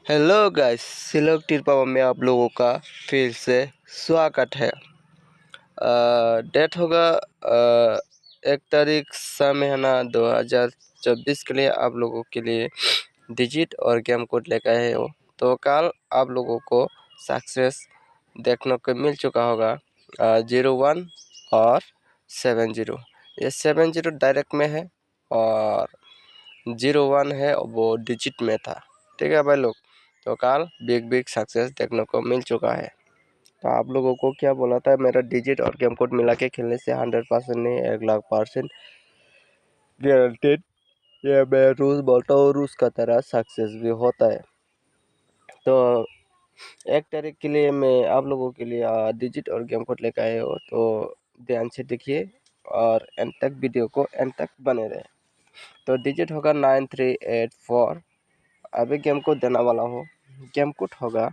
Hello guys, सिलोक टिरपावा में आप लोगों का फिर से स्वागत है। डेट होगा 1 तारीख महीना 2024 के लिए आप लोगों के लिए डिजिट और गेम कोड लेकर आए हो। तो कल आप लोगों को सक्सेस देखने को मिल चुका होगा 01 और 70। ये 70 डायरेक्ट में है और 01 है वो डिजिट में था। ठीक है भाई लोग, तो कल बिग सक्सेस देखने को मिल चुका है। तो आप लोगों को क्या बोला था, मेरा डिजिट और गेम कोड मिला के खेलने से 100% नहीं 1,00,000% गारंटेड। ये मैं रोज बोलता हूँ, रोज का तरह सक्सेस भी होता है। तो 1 तारीख के लिए मैं आप लोगों के लिए डिजिट और गेम कोड लेकर आए हो, तो ध्यान से देखिए और एंड तक वीडियो को एंड तक बने रहे। तो डिजिट होगा 9384। अभी गेम कोड देने वाला हूँ। गेम कोड होगा,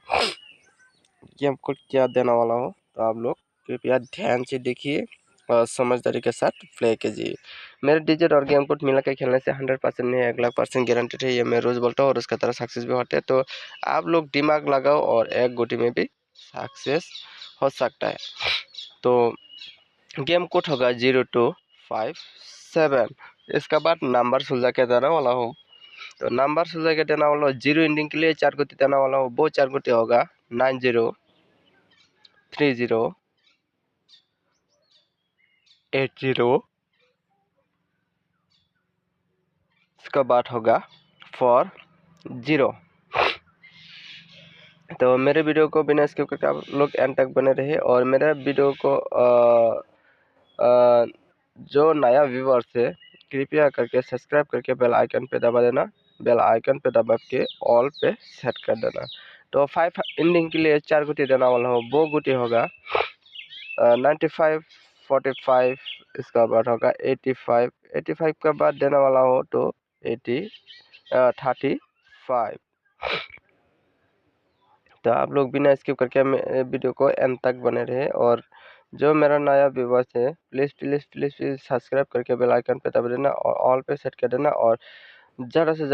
गेम कोड क्या देने वाला हूँ, तो आप लोग कृपया ध्यान से देखिए और समझदारी के साथ प्ले कीजिए। मेरे डिजिट और गेम कोड मिला के खेलने से 100% नहीं 1,00,000% गारंटेड है। ये मैं रोज़ बोलता हूँ और उसका तरह सक्सेस भी होते हैं। तो आप लोग दिमाग लगाओ और एक गोटी में भी सक्सेस हो सकता है। तो गेम कोड होगा 0257। इसका बाद नंबर सुलझा के देने वाला हूँ। तो नंबर सुलझा के देने वाला हूँ, 0 एंडिंग के लिए 4 गोटी देने वाला हूँ। वो 4 गोटी होगा 903080। इसका बाद होगा 40। तो मेरे वीडियो को बिना स्किप करके आप लोग एंड तक बने रहे और मेरे वीडियो को जो नया व्यूअर्स है कृपया करके सब्सक्राइब करके बेल आइकन पे दबा देना। बेल आइकन पे दबा के ऑल पे सेट कर देना। तो 5 एंडिंग के लिए 4 गुटी देना वाला हो। वो गुटी होगा 9545। इसका बाद होगा 85। 85 का बाद देने वाला हो तो 35। तो आप लोग बिना स्किप करके वीडियो को एंड तक बने रहे और जो मेरा नया व्यूवर्स है please please please please subscribe करके बेल आइकन पे दबा देना और ऑल पे सेट कर देना और ज़्यादा से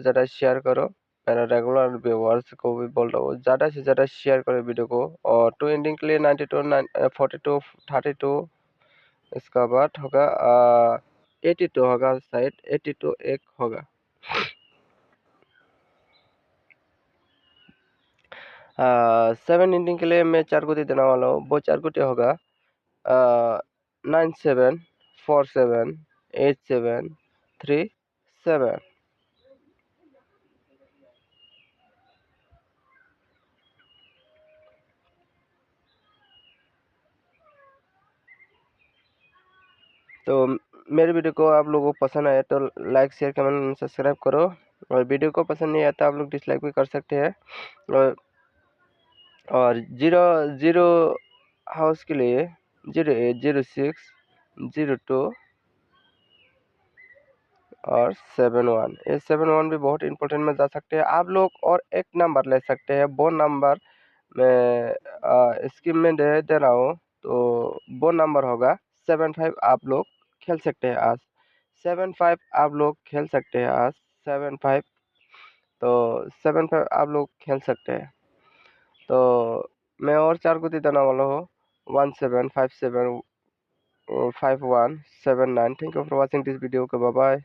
ज़्यादा शेयर करो। मेरा रेगुलर व्यूवर्स को भी बोल रहा हूँ, ज़्यादा से ज़्यादा शेयर करो वीडियो को। और 2 एंडिंग के लिए 92 42 32। इसका बाद होगा 82 होगा, शायद 82 एक होगा। 7 एंडिंग के लिए मैं 4 गुटी देने वाला हूँ। वो 4 गुटी होगा 97478737। तो मेरे वीडियो को आप लोगों को पसंद आया तो लाइक शेयर कमेंट सब्सक्राइब करो और वीडियो को पसंद नहीं आता आप लोग डिसलाइक भी कर सकते हैं। और 00 हाउस के लिए 080602 और 71। ये 71 भी बहुत इंपॉर्टेंट में जा सकते हैं आप लोग। और एक नंबर ले सकते हैं, वो नंबर मैं स्कीम में दे रहा हूँ। तो वो नंबर होगा 75। आप लोग खेल सकते हैं आज 75। आप लोग खेल सकते हैं आज 75। तो 75 आप लोग खेल सकते हैं। तो मैं और 4 को देने वाला हूँ 17575179। Thank you for watching this video. Bye bye.